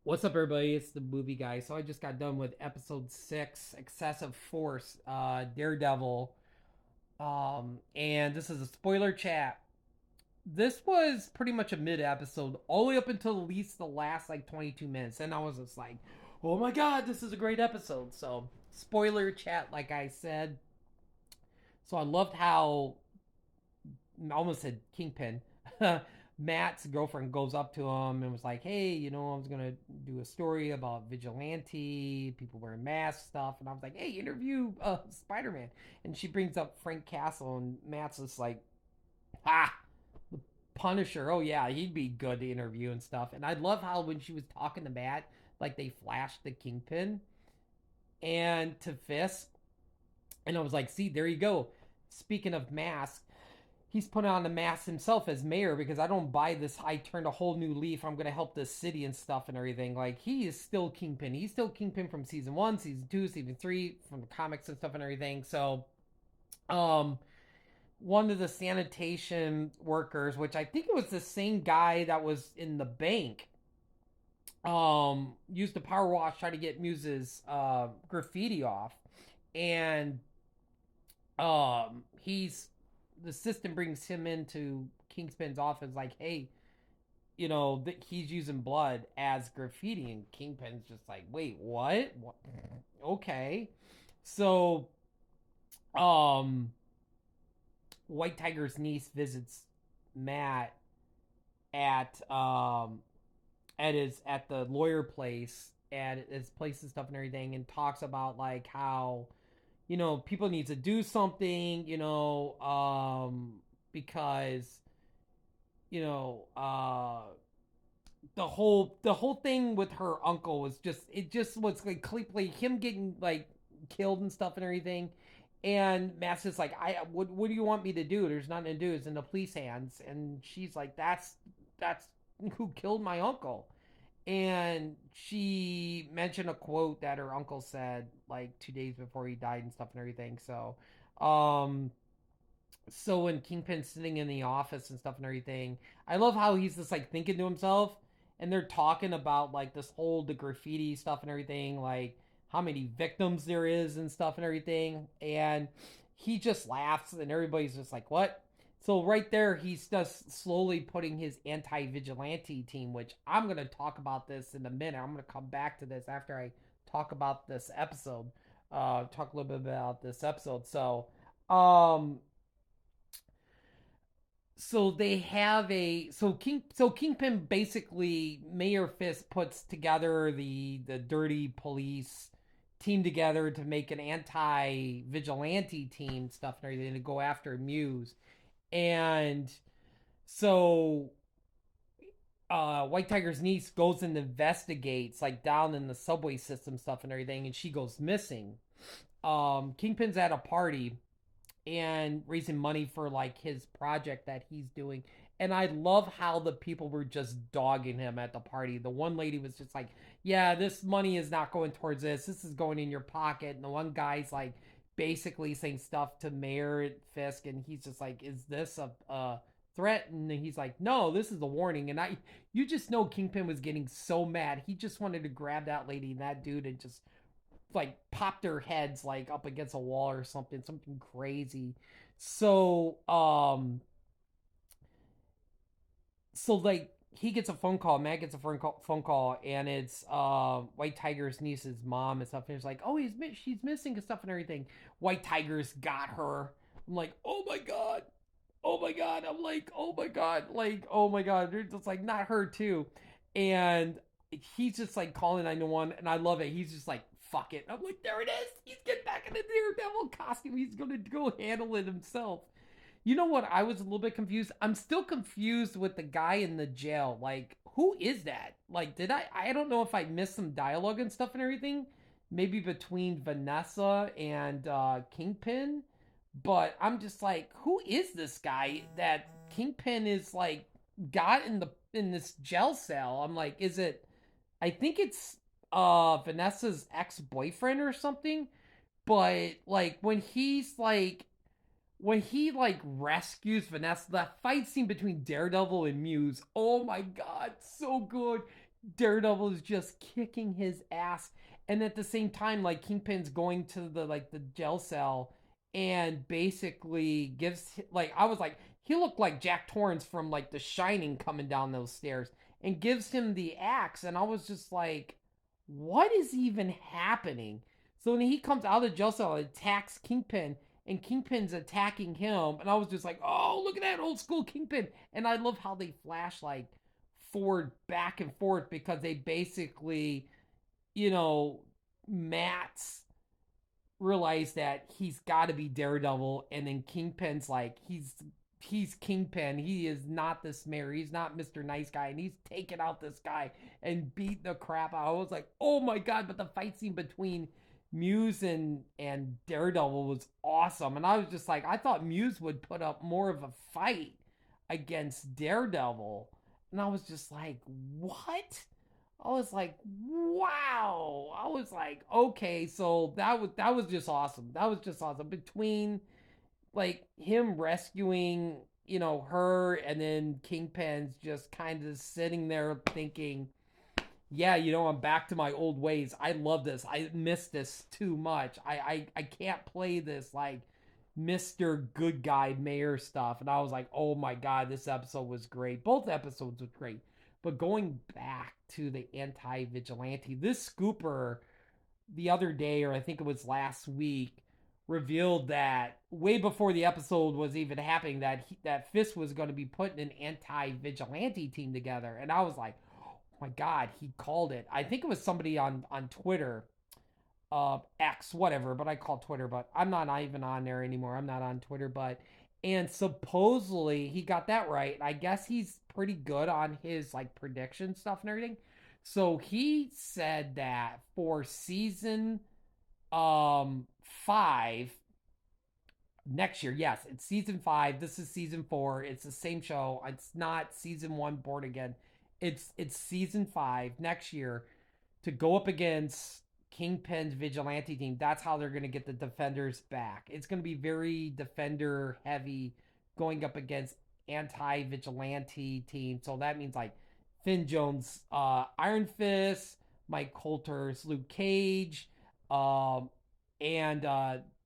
What's up, everybody? It's the movie guy. So I just got done with episode 6, Excessive Force, Daredevil. And this is a spoiler chat. This was pretty much a mid episode, all the way up until at least the last like 22 minutes. And I was just like, oh my god, this is a great episode. So, spoiler chat, like I said. So I loved how I almost said Kingpin. Matt's girlfriend goes up to him and was like, "Hey, I was gonna do a story about vigilante people wearing masks stuff," and I was like, "Hey, interview Spider-Man," and she brings up Frank Castle, and Matt's just like, "Ah, the Punisher. Oh yeah, he'd be good to interview and stuff." And I love how when she was talking to Matt, like they flashed the Kingpin and to Fisk, and I was like, "See, there you go." Speaking of masks, he's putting on the mask himself as mayor because I don't buy this. I turned a whole new leaf. I'm gonna help this city and stuff and everything. Like he is still Kingpin. He's still Kingpin from season 1, season 2, season 3, from the comics and stuff and everything. So, um, one of the sanitation workers, which I think it was the same guy that was in the bank, used the power wash try to get Muse's graffiti off, and he's the assistant brings him into Kingpin's office like, hey, he's using blood as graffiti, and Kingpin's just like, wait, what? Okay. So, um, White Tiger's niece visits Matt at at the lawyer place at his place and stuff and everything, and talks about like how people need to do something, because you know the whole thing with her uncle was just was like him getting like killed and stuff and everything. And Matt's just like, what do you want me to do? There's nothing to do. It's in the police hands. And she's like, that's who killed my uncle. And she mentioned a quote that her uncle said like 2 days before he died and stuff and everything. Um, so when Kingpin's sitting in the office and stuff and everything, I love how he's just like thinking to himself, and they're talking about like this whole the graffiti stuff and everything, like how many victims there is and stuff and everything, and he just laughs, and everybody's just like, "What?" So right there, he's just slowly putting his anti-vigilante team, which I'm gonna talk about this in a minute. I'm gonna come back to this after I talk about this episode. Talk a little bit about this episode. Um, so they have a so Kingpin basically Mayor Fisk puts together the dirty police team together to make an anti vigilante team stuff and everything to go after Muse. And so White Tiger's niece goes and investigates like down in the subway system stuff and everything, and she goes missing. Kingpin's at a party and raising money for like his project that he's doing. And I love how the people were just dogging him at the party. The one lady was just like, "Yeah, this money is not going towards this. This is going in your pocket." And the one guy's like basically saying stuff to Mayor Fisk, and he's just like, "Is this a threat?" And he's like, "No, this is a warning." And you just know Kingpin was getting so mad. He just wanted to grab that lady and that dude and just like pop their heads like up against a wall or something crazy. So like he gets a phone call, Matt gets a phone call, and it's White Tiger's niece's mom and stuff, and it's like, oh, she's missing and stuff and everything. White Tiger's got her. I'm like, oh my god, oh my god. I'm like, oh my god, like, oh my god. They're just like, not her too. And he's just like calling 911, and I love it. He's just like, fuck it. I'm like, there it is. He's getting back in the Daredevil costume. He's gonna go handle it himself. You know what? I was a little bit confused. I'm still confused with the guy in the jail. Like, who is that? Like, did I don't know if I missed some dialogue and stuff and everything. Maybe between Vanessa and Kingpin. But I'm just like, who is this guy that Kingpin is like got in this jail cell? I'm like, is it I think it's Vanessa's ex-boyfriend or something. But like when he like rescues Vanessa, that fight scene between Daredevil and Muse, oh my god, so good. Daredevil is just kicking his ass, and at the same time, like Kingpin's going to the jail cell and basically gives like I was like he looked like Jack Torrance from like The Shining coming down those stairs and gives him the axe, and I was just like, what is even happening? So when he comes out of the jail cell and attacks Kingpin, and Kingpin's attacking him, and I was just like, oh, look at that old school Kingpin, and I love how they flash like forward back and forth because they basically, you know, Matt's realized that he's got to be Daredevil, and then Kingpin's like he's Kingpin. He is not this mayor. He's not Mr. Nice Guy, and he's taking out this guy and beat the crap out. I was like, oh my god! But the fight scene between Muse and Daredevil was awesome, and I was just like, I thought Muse would put up more of a fight against Daredevil, and I was just like, what? I was like, wow. I was like, okay, so that was just awesome. That was just awesome. Between like him rescuing, her and then Kingpin's just kind of sitting there thinking, yeah, I'm back to my old ways. I love this. I miss this too much. I can't play this like Mr. Good Guy Mayor stuff. And I was like, oh my God, this episode was great. Both episodes were great. But going back to the anti vigilante, this scooper the other day, or I think it was last week, revealed that way before the episode was even happening that Fisk was going to be putting an anti vigilante team together. And I was like, my God, he called it. I think it was somebody on Twitter, X, whatever, but I call Twitter, but I'm not even on there anymore. I'm not on Twitter, but and supposedly he got that right. I guess he's pretty good on his like prediction stuff and everything. So he said that for season 5 next year. Yes, it's season 5. This is season 4. It's the same show. It's not season 1 Born Again. It's season 5 next year to go up against Kingpin's vigilante team. That's how they're going to get the defenders back. It's going to be very defender heavy going up against anti vigilante team. So that means like Finn Jones, Iron Fist, Mike Coulter's Luke Cage, and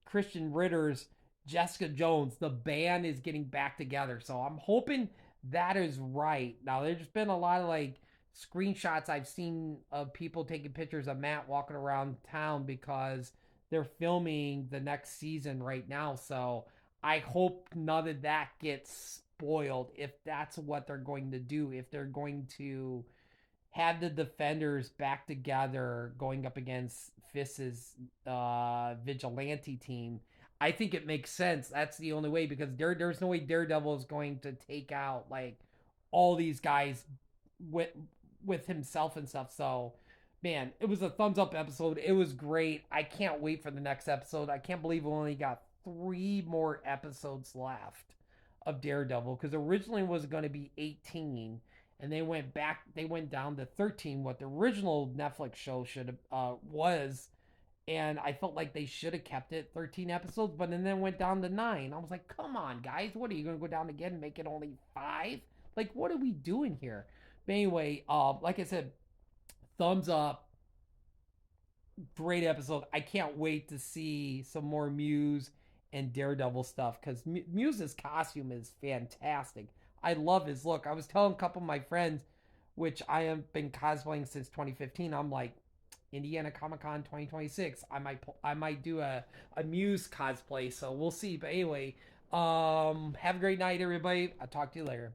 Christian Ritter's Jessica Jones. The band is getting back together. So I'm hoping that is right. Now, there's been a lot of like screenshots I've seen of people taking pictures of Matt walking around town because they're filming the next season right now. So I hope none of that gets spoiled if that's what they're going to do. If they're going to have the defenders back together going up against Fisk's vigilante team, I think it makes sense. That's the only way because there's no way Daredevil is going to take out like all these guys with himself and stuff. So, man, it was a thumbs up episode. It was great. I can't wait for the next episode. I can't believe we only got 3 more episodes left of Daredevil because originally it was going to be 18 and they went down to 13 what the original Netflix show should have was, and I felt like they should have kept it 13 episodes, but then went down to 9. I was like, come on, guys, what are you going to go down again and make it only 5? Like, what are we doing here? But anyway, like I said, thumbs up. Great episode. I can't wait to see some more Muse and Daredevil stuff because Muse's costume is fantastic. I love his look. I was telling a couple of my friends, which I have been cosplaying since 2015. I'm like, Indiana Comic Con 2026. I might do a Muse cosplay. So we'll see. But anyway, have a great night, everybody. I'll talk to you later.